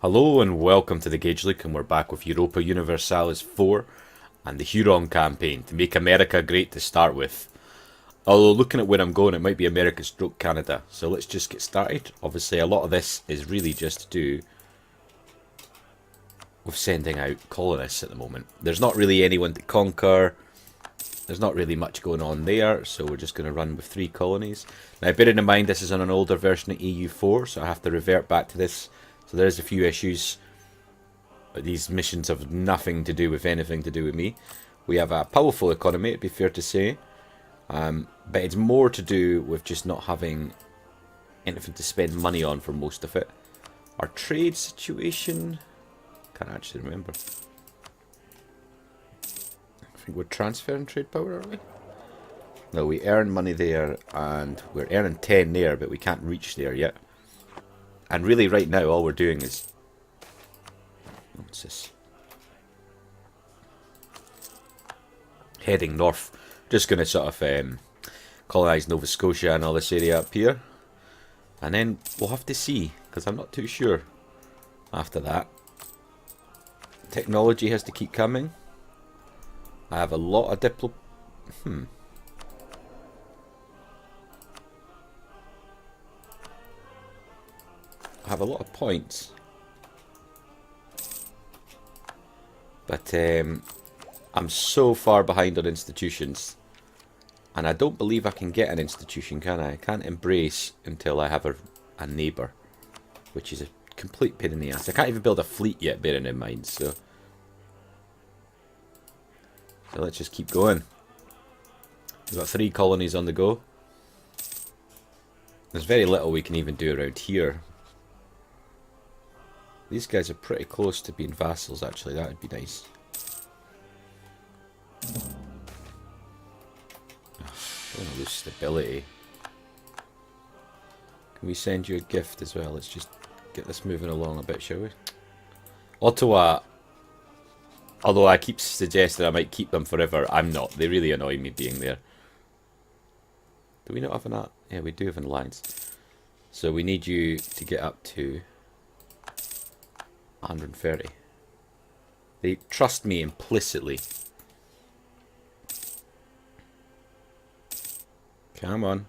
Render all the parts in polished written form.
Hello and welcome to the Gauge Leak, and we're back with Europa Universalis 4 and the Huron campaign to make America great to start with. Although looking at where I'm going, it might be America stroke Canada. So let's just get started. Obviously a lot of this is really just to do with sending out colonists at the moment. There's not really anyone to conquer. There's not really much going on there, so we're just going to run with 3 colonies. Now bearing in mind this is on an older version of EU4, so I have to revert back to this. So there's a few issues. But these missions have nothing to do with anything to do with me. We have a powerful economy, it'd be fair to say. But it's more to do with just not having anything to spend money on for most of it. Our trade situation... Can't actually remember. I think we're transferring trade power, aren't we? No, we earn money there and we're earning 10 there, but we can't reach there yet. And really right now all we're doing is... What's this? Heading north. Just going to sort of colonise Nova Scotia and all this area up here. And then we'll have to see, because I'm not too sure after that. Technology has to keep coming. I have a lot of I have a lot of points. But I'm so far behind on institutions. And I don't believe I can get an institution, can I? I can't embrace until I have a neighbour. Which is a complete pain in the ass. I can't even build a fleet yet, bearing in mind, so let's just keep going. We've got 3 colonies on the go. There's very little we can even do around here. These guys are pretty close to being vassals, actually. That would be nice. Don't want to lose stability. Can we send you a gift as well? Let's just get this moving along a bit, shall we? Ottawa, although I keep suggesting I might keep them forever, I'm not. They really annoy me being there. Do we not have an... Yeah, we do have an alliance. So we need you to get up to 130. They trust me implicitly. Come on.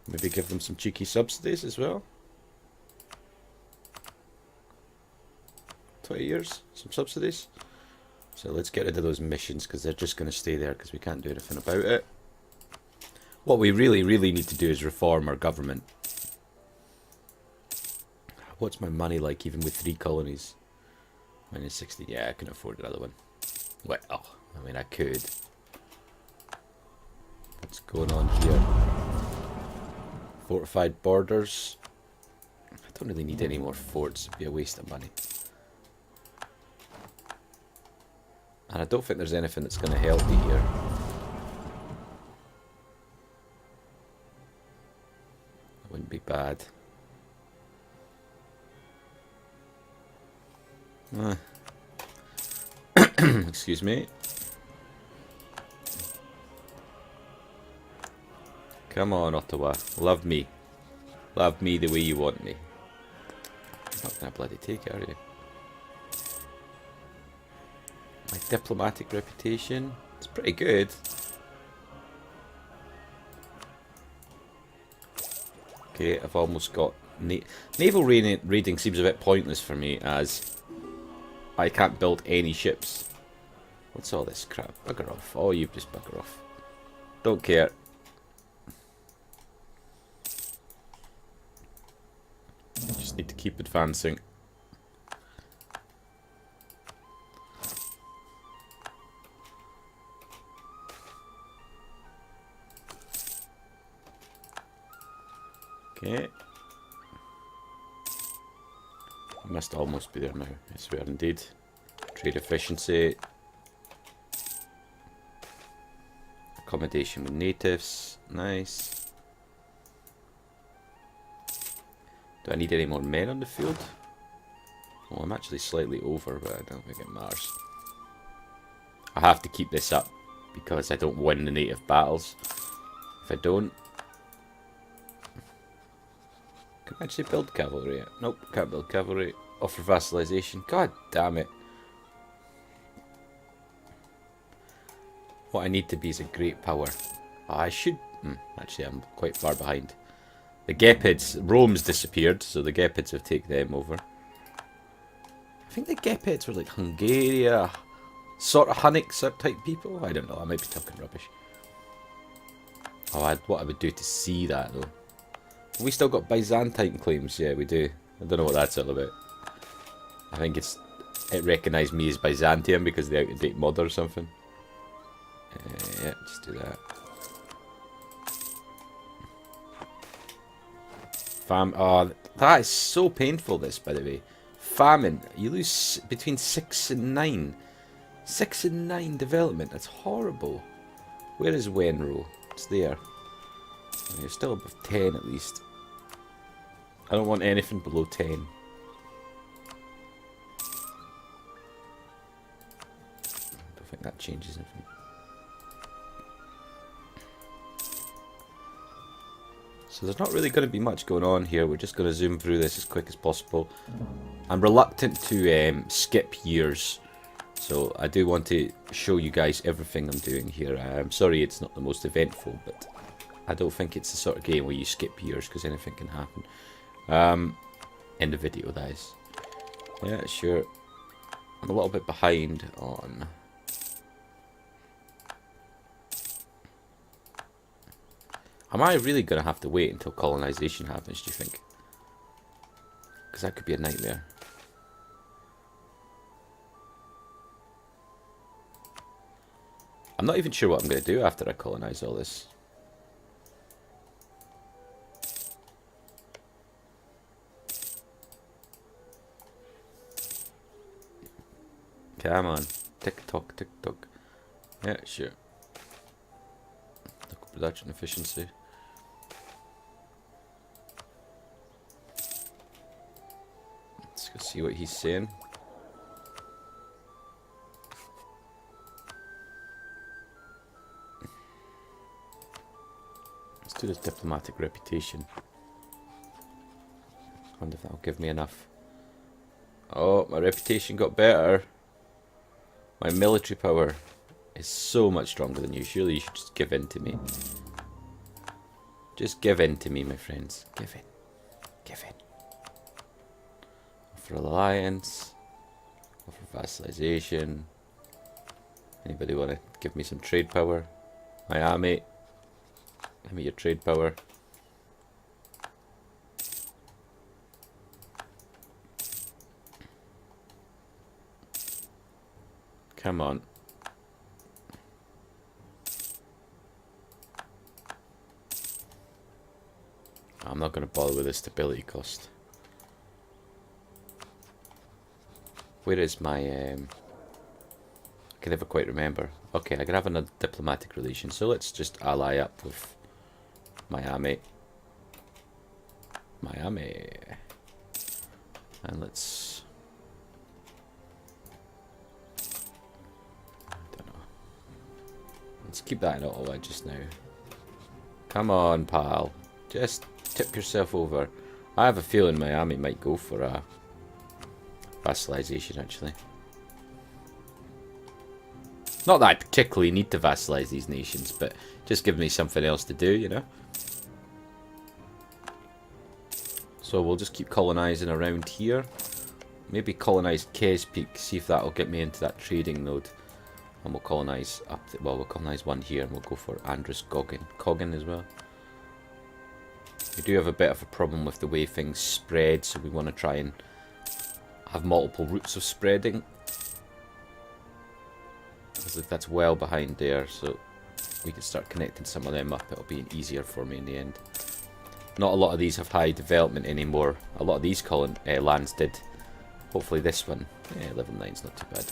Maybe give them some cheeky subsidies as well. 20 years, some subsidies. So let's get rid of those missions because they're just going to stay there because we can't do anything about it. What we really need to do is reform our government. What's my money like even with 3 colonies? Minus 60. Yeah, I can afford another one. Well, I mean I could. What's going on here? Fortified borders. I don't really need any more forts. It'd be a waste of money. And I don't think there's anything that's going to help me here. That wouldn't be bad. Excuse me. Come on, Ottawa. Love me. Love me the way you want me. You're not going to bloody take it, are you? My diplomatic reputation. It's pretty good. Okay, I've almost got... Naval raiding seems a bit pointless for me as I can't build any ships. What's all this crap? Bugger off. Oh, you just bugger off. Don't care. Just need to keep advancing. Okay. I must almost be there now, I swear indeed. Trade efficiency. Accommodation with natives. Nice. Do I need any more men on the field? Well, I'm actually slightly over, but I don't think it matters. I have to keep this up because I don't win the native battles. If I don't, Can I actually build cavalry yet? Nope, can't build cavalry. Offer vassalization. God damn it. What I need to be is a great power. Oh, I should... actually, I'm quite far behind. The Gepids... Rome's disappeared, so the Gepids have taken them over. I think the Gepids were like Hungary, sort of Hunnic type people. I don't know, I might be talking rubbish. Oh, what I would do to see that, though. Have we still got Byzantine claims? Yeah, we do. I don't know what that's all about. I think it recognised me as Byzantium because of the out-of-date mod or something. Yeah, just do that. Oh, that is so painful, this, by the way. Famine. You lose between 6 and 9. 6 and 9 development. That's horrible. Where is Wenro? It's there. You're still above 10 at least. I don't want anything below 10. I don't think that changes anything. So there's not really going to be much going on here. We're just going to zoom through this as quick as possible. I'm reluctant to skip years. So I do want to show you guys everything I'm doing here. I'm sorry it's not the most eventful, but I don't think it's the sort of game where you skip years because anything can happen. In the video, that is. Yeah, sure. I'm a little bit behind on... Am I really going to have to wait until colonization happens, do you think? Because that could be a nightmare. I'm not even sure what I'm going to do after I colonize all this. Come on. Tick-tock, tick-tock. Yeah, sure. Local production efficiency. Let's go see what he's saying. Let's do this diplomatic reputation. I wonder if that'll give me enough. Oh, my reputation got better. My military power is so much stronger than you. Surely you should just give in to me. Just give in to me, my friends. Give in. Give in. Offer alliance. Offer vassalization. Anybody want to give me some trade power? Miami. Give me your trade power. Come on. I'm not going to bother with the stability cost. Where is my... I can never quite remember. Okay, I can have another diplomatic relation. So let's just ally up with Miami. Miami. And let's... Let's keep that in Ottawa just now. Come on, pal. Just tip yourself over. I have a feeling Miami might go for a vassalization, actually. Not that I particularly need to vassalize these nations, but just give me something else to do, you know? So we'll just keep colonizing around here. Maybe colonize Kes Peak, see if that'll get me into that trading node. And we'll colonize up, well, we'll colonize one here and we'll go for Andrus Coggin as well. We do have a bit of a problem with the way things spread, so we want to try and have multiple routes of spreading. Because if that's well behind there, so we can start connecting some of them up, it'll be easier for me in the end. Not a lot of these have high development anymore. A lot of these lands did. Hopefully this one, yeah, level 9's not too bad.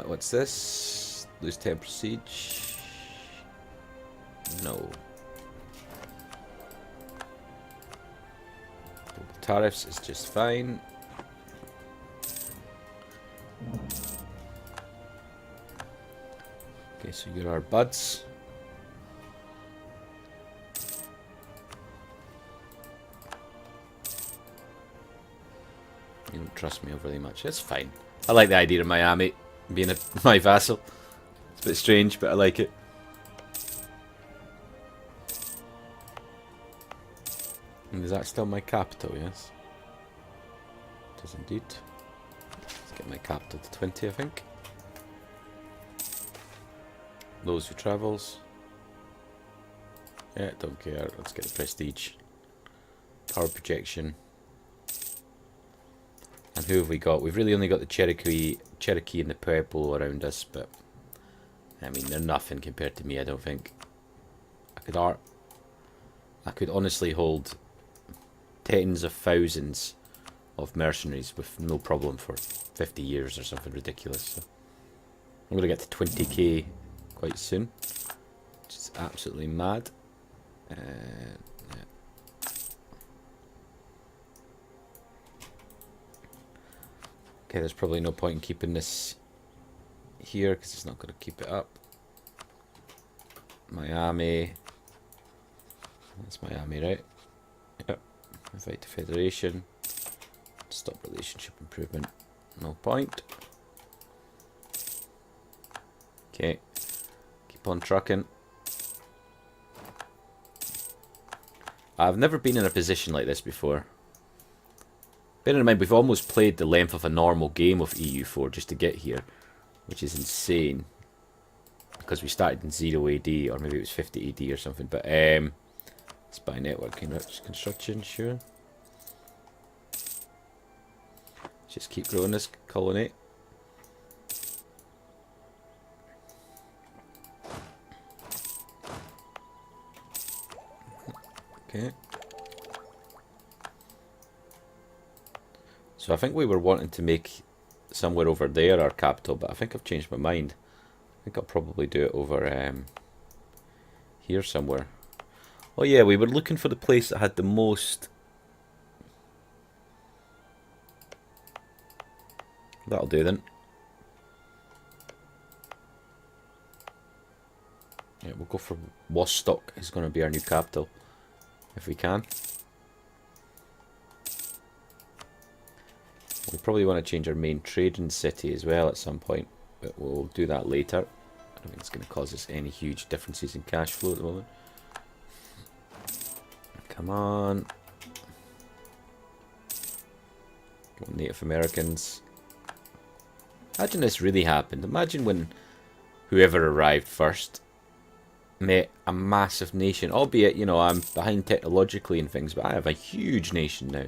What's this? Lose 10 prestige? No. The tariffs is just fine. Okay, so you're our buds. You don't trust me overly much. That's fine. I like the idea of Miami being my vassal. It's a bit strange, but I like it. And is that still my capital? Yes. It is indeed. Let's get my capital to 20, I think. Those who travels. Yeah, don't care. Let's get the prestige. Power projection. And who have we got? We've really only got the Cherokee and the Pueblo around us, but I mean they're nothing compared to me. I don't think. I could honestly hold tens of thousands of mercenaries with no problem for 50 years or something ridiculous. So I'm gonna get to 20k quite soon, which is absolutely mad. Yeah. Okay, there's probably no point in keeping this here because it's not going to keep it up. Miami. That's Miami, right? Yep. Invite to Federation. Stop relationship improvement. No point. Okay. Keep on trucking. I've never been in a position like this before. Bear in mind, we've almost played the length of a normal game of EU4 just to get here, which is insane. Because we started in 0 AD, or maybe it was 50 AD or something. But, spy network construction, sure. Just keep growing this colony. Okay. So I think we were wanting to make somewhere over there our capital, but I think I've changed my mind. I think I'll probably do it over here somewhere. Oh yeah, we were looking for the place that had the most. That'll do then. Yeah, we'll go for Wostock. It's going to be our new capital, if we can. We probably want to change our main trading city as well at some point, but we'll do that later. I don't think it's going to cause us any huge differences in cash flow at the moment. Come on. Come on, Native Americans. Imagine this really happened. Imagine when whoever arrived first met a massive nation. Albeit, you know, I'm behind technologically and things, but I have a huge nation now.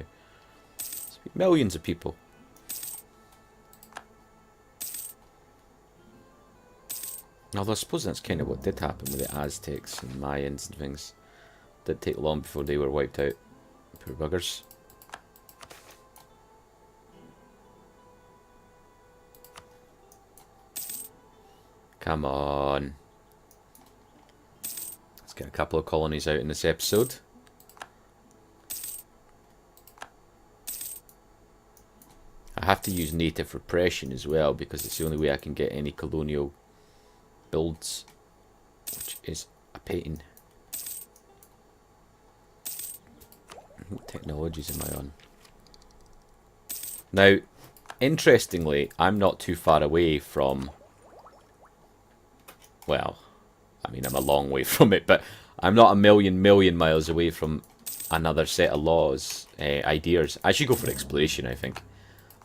Millions of people. Although I suppose that's kind of what did happen with the Aztecs and Mayans and things. Did take long before they were wiped out. Poor buggers. Come on. Let's get a couple of colonies out in this episode. I have to use native repression as well because it's the only way I can get any colonial builds, which is a pain. What technologies am I on? Now, interestingly, I'm not too far away from... Well, I mean, I'm a long way from it, but I'm not a million miles away from another set of laws, ideas. I should go for exploration, I think.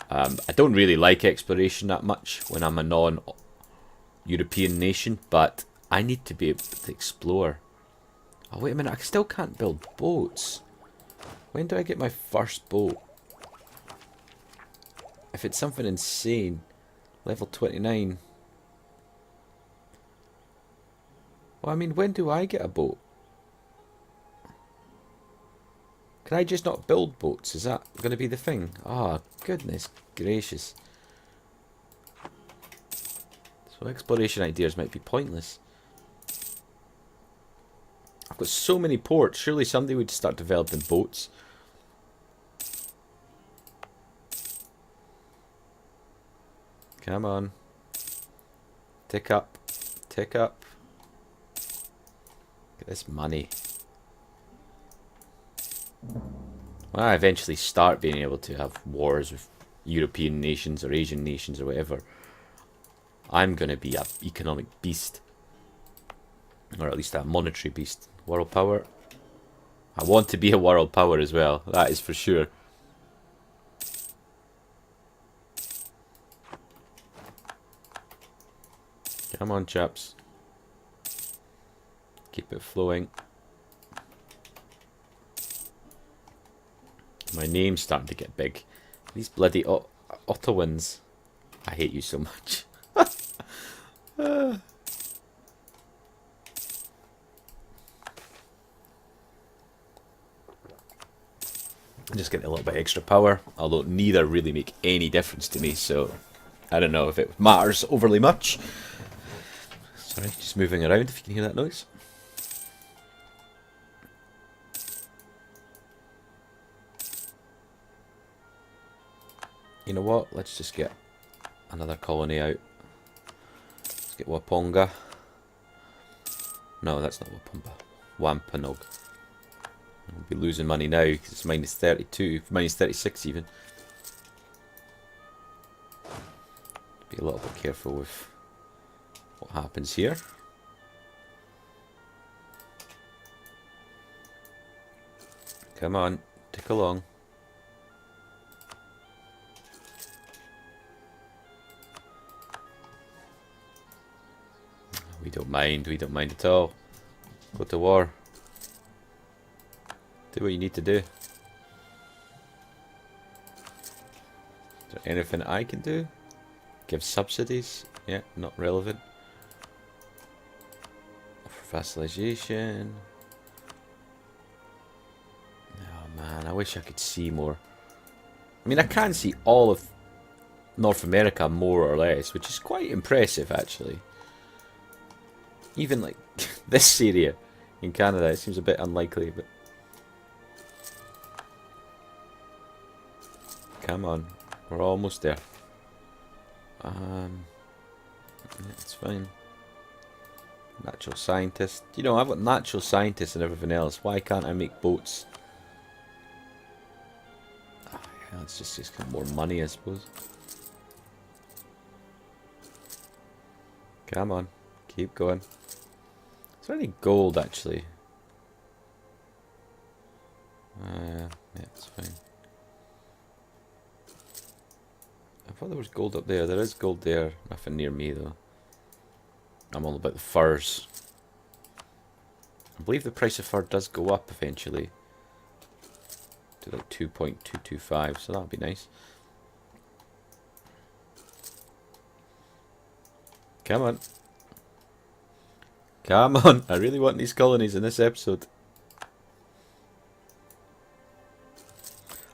I don't really like exploration that much when I'm a non-European nation, but I need to be able to explore. Oh, wait a minute, I still can't build boats. When do I get my first boat? If it's something insane, level 29. Well, I mean, when do I get a boat? Can I just not build boats? Is that going to be the thing? Oh, goodness gracious. So exploration ideas might be pointless. I've got so many ports. Surely somebody would start developing boats. Come on. Tick up. Tick up. Look at this money. When I eventually start being able to have wars with European nations or Asian nations or whatever. I'm going to be an economic beast. Or at least a monetary beast. World power. I want to be a world power as well. That is for sure. Come on, chaps. Keep it flowing. My name's starting to get big. These bloody Ottawans. I hate you so much. I'm just getting a little bit extra power, although neither really make any difference to me, so I don't know if it matters overly much. Sorry, just moving around if you can hear that noise. You know what? Let's just get another colony out. Let's get Waponga. No, that's not Wapumba. Wampanoag. I'll be losing money now because it's minus 32, minus 36 even. Be a little bit careful with what happens here. Come on, tick along. We don't mind at all. Go to war. Do what you need to do. Is there anything I can do? Give subsidies? Yeah, not relevant. Offer vassalization. Oh man, I wish I could see more. I mean, I can see all of North America more or less, which is quite impressive actually. Even like this area in Canada, it seems a bit unlikely, but come on, we're almost there. Yeah, it's fine. Natural scientist. You know, I've got natural scientists and everything else. Why can't I make boats? Yeah, it's just got more money, I suppose. Come on, keep going. Is there any gold actually? Yeah, it's fine. I thought there was gold up there. There is gold there. Nothing near me though. I'm all about the furs. I believe the price of fur does go up eventually to like 2.225, so that'd be nice. Come on. Come on. I really want these colonies in this episode.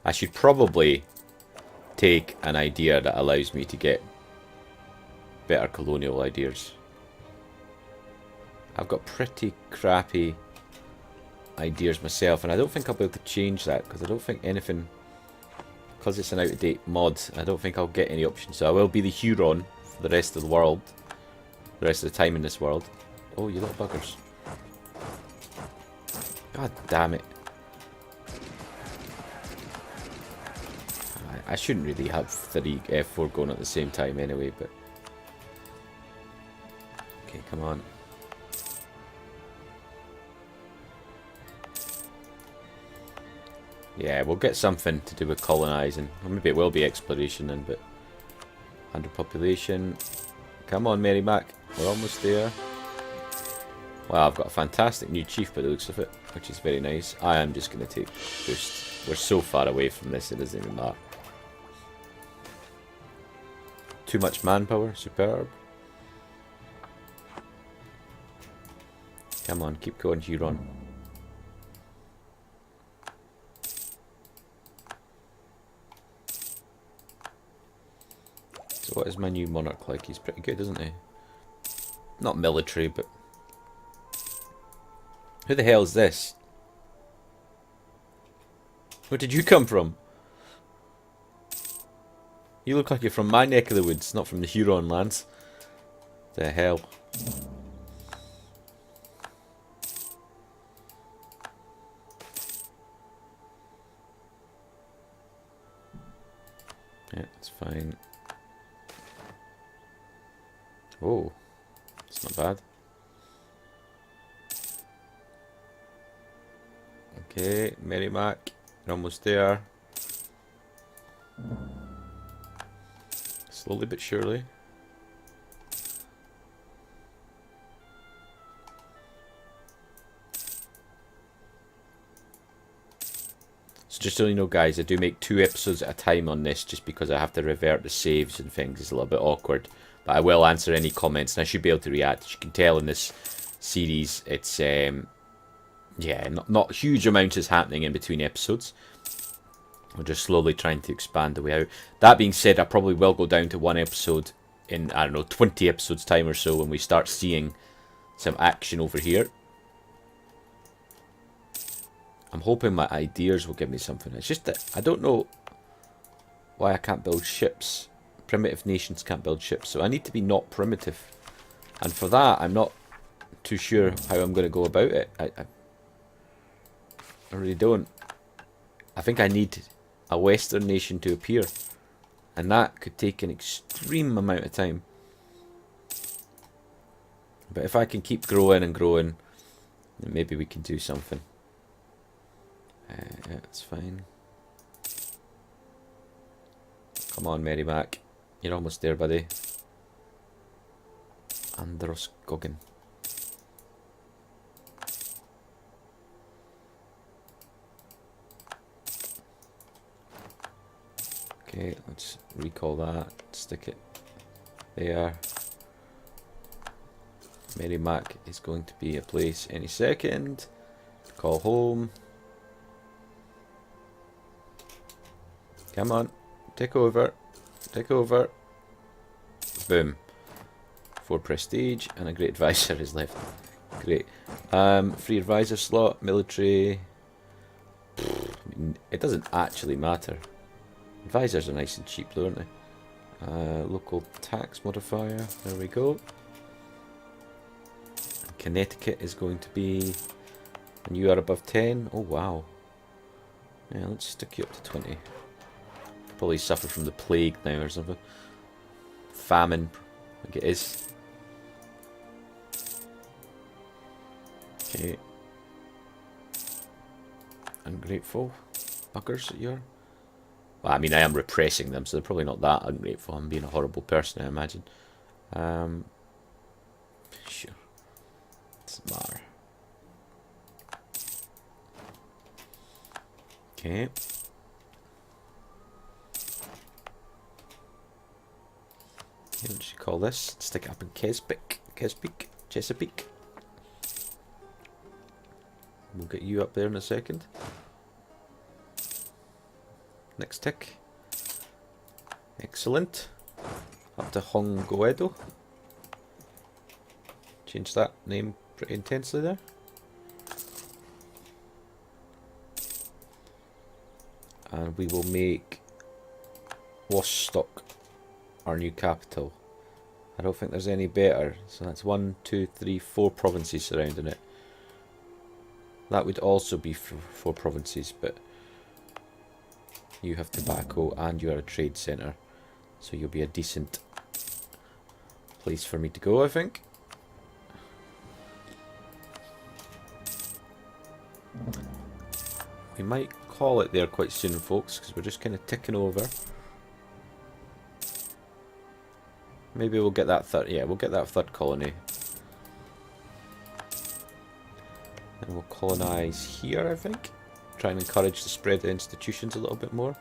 I should probably take an idea that allows me to get better colonial ideas. I've got pretty crappy ideas myself, and I don't think I'll be able to change that because I don't think anything, because it's an out-of-date mod, I don't think I'll get any options. So I will be the Huron for the rest of the world, the rest of the time in this world. Oh, you little buggers. God damn it. I shouldn't really have 3 F4 going at the same time anyway, but... Okay, come on. Yeah, we'll get something to do with colonising. Or maybe it will be exploration then, but... 100 population. Come on, Mary Mac. We're almost there. Wow, I've got a fantastic new chief by the looks of it, which is very nice. I am just going to take boost. We're so far away from this, it doesn't even matter. Too much manpower, superb. Come on, keep going, Huron. So what is my new monarch like? He's pretty good, isn't he? Not military, but... Who the hell is this? Where did you come from? You look like you're from my neck of the woods, not from the Huron lands. The hell? Yeah, that's fine. Oh, it's not bad. Okay, Merrimack, you're almost there. Slowly but surely. So just so you know, guys, I do make 2 episodes at a time on this just because I have to revert the saves and things. It's a little bit awkward. But I will answer any comments and I should be able to react. As you can tell in this series, it's, yeah, not huge amounts is happening in between episodes. We're just slowly trying to expand the way out. That being said, I probably will go down to 1 episode in, I don't know, 20 episodes time or so when we start seeing some action over here. I'm hoping my ideas will give me something. It's just that I don't know why I can't build ships. Primitive nations can't build ships, so I need to be not primitive. And for that, I'm not too sure how I'm going to go about it. I really don't. I think I need a Western nation to appear. And that could take an extreme amount of time. But if I can keep growing and growing, then maybe we can do something. Yeah, that's fine. Come on, Merrimack. You're almost there, buddy. Androscoggin. Okay, let's recall that. Stick it there. Merrimack is going to be a place any second. Call home. Come on, take over, take over. Boom. 4 prestige and a great advisor is left. Great. Free advisor slot, military. It doesn't actually matter. Advisors are nice and cheap though, aren't they? Local tax modifier, there we go. Connecticut is going to be, and you are above 10. Oh wow. Yeah, let's stick you up to 20. Probably suffer from the plague now or something. Famine, like it is. Okay. Ungrateful buggers that you're. Well, I mean, I am repressing them, so they're probably not that ungrateful. I'm being a horrible person, I imagine. Sure. Doesn't matter. Okay. What should you call this? Stick it up in Chesapeake. We'll get you up there in a second. Next tick. Excellent. Up to Hongoedo. Change that name pretty intensely there. And we will make Vostok our new capital. I don't think there's any better. So that's 1, 2, 3, 4 provinces surrounding it. That would also be 4 provinces, but you have tobacco and you are a trade centre. So you'll be a decent place for me to go, I think. We might call it there quite soon, folks, because we're just kind of ticking over. Maybe we'll get that third. Yeah, we'll get that 3rd colony. And we'll colonise here, I think. Try and encourage the spread of institutions a little bit more.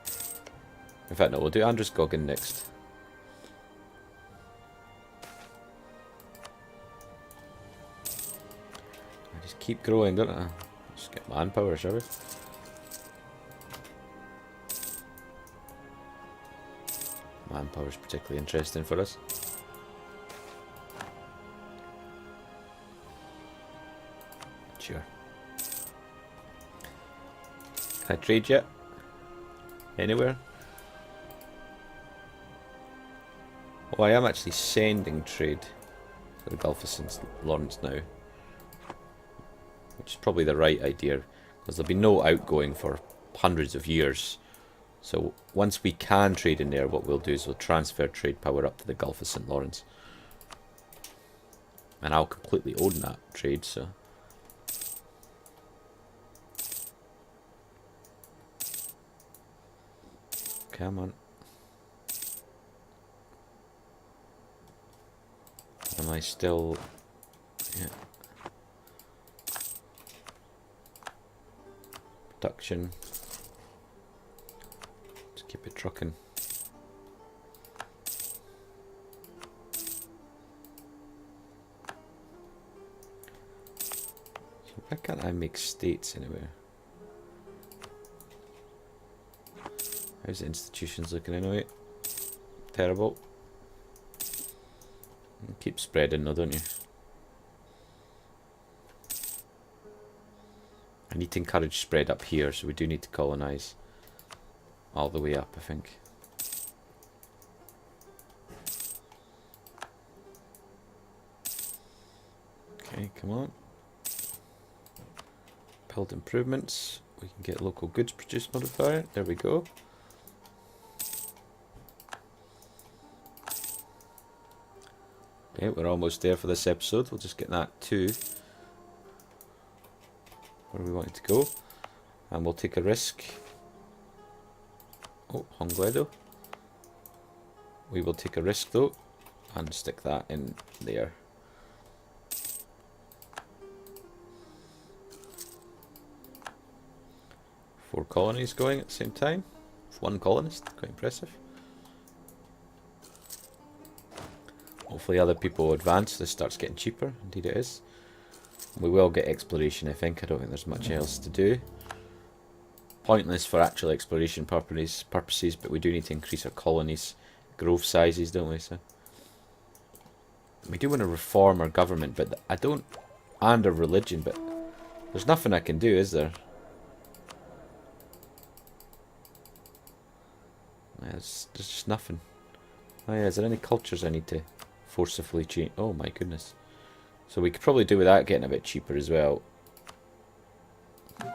In fact, no, we'll do Androscoggin next. I just keep growing, don't I? Just get manpower, shall we? Manpower is particularly interesting for us. Sure. Can I trade yet? Anywhere? Oh, I am actually sending trade to the Gulf of St. Lawrence now. Which is probably the right idea, because there'll be no outgoing for hundreds of years. So once we can trade in there, what we'll do is we'll transfer trade power up to the Gulf of St. Lawrence. And I'll completely own that trade, so... Come on. Am I still... Yeah. Production. Just keep it trucking. So why can't I make states anywhere? How's the institutions looking anyway? Terrible. You keep spreading though, don't you? I need to encourage spread up here, so we do need to colonise all the way up, I think. Okay, come on. Build improvements. We can get local goods produce modifier. There we go. Okay, we're almost there for this episode. We'll just get that to where we want it to go. And we'll take a risk. Oh, Hongguedo. We will take a risk though and stick that in there. Four colonies going at the same time. One colonist, quite impressive. Hopefully other people advance, this starts getting cheaper, indeed it is. We will get exploration, I think. I don't think there's much else to do. Pointless for actual exploration purposes, but we do need to increase our colonies' growth sizes, don't we? So we do want to reform our government, but I don't, and our religion, but there's nothing I can do, is there? There's just nothing. Oh yeah, is there any cultures I need to forcibly change? Oh my goodness. So we could probably do without getting a bit cheaper as well. So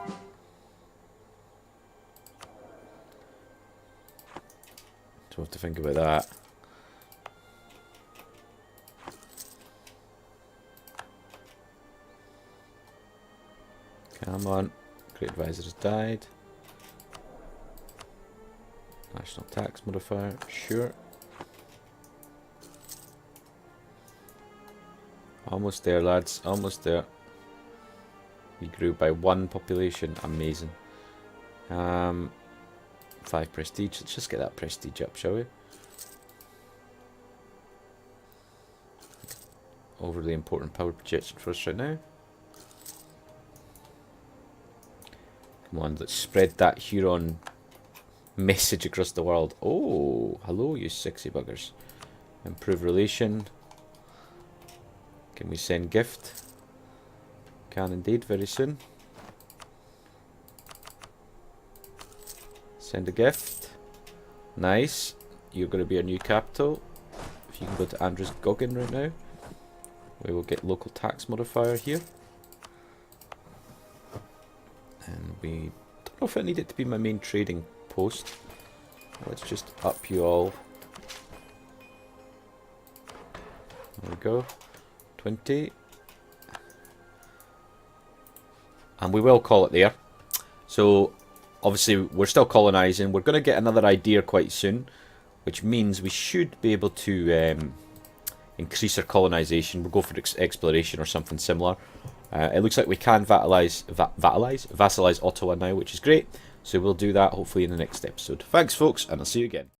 we'll have to think about that. Come on. Great advisor has died. National tax modifier, sure. Almost there, lads, almost there. We grew by 1 population, amazing. 5 prestige, let's just get that prestige up, shall we? Overly important power projection for us right now. Come on, let's spread that Huron message across the world. Oh, hello, you sexy buggers. Improve relation. Can we send gift? Can indeed, very soon. Send a gift. Nice. You're going to be our new capital. If you can go to Andrews Goggin right now. We will get local tax modifier here. And we don't know if I need it to be my main trading post. Let's just up you all. There we go. 20. And we will call it there. So obviously we're still colonising. We're going to get another idea quite soon, which means we should be able to increase our colonisation. We'll go for exploration or something similar. It looks like we can vassalize Ottawa now, which is great. So we'll do that hopefully in the next episode. Thanks folks, and I'll see you again.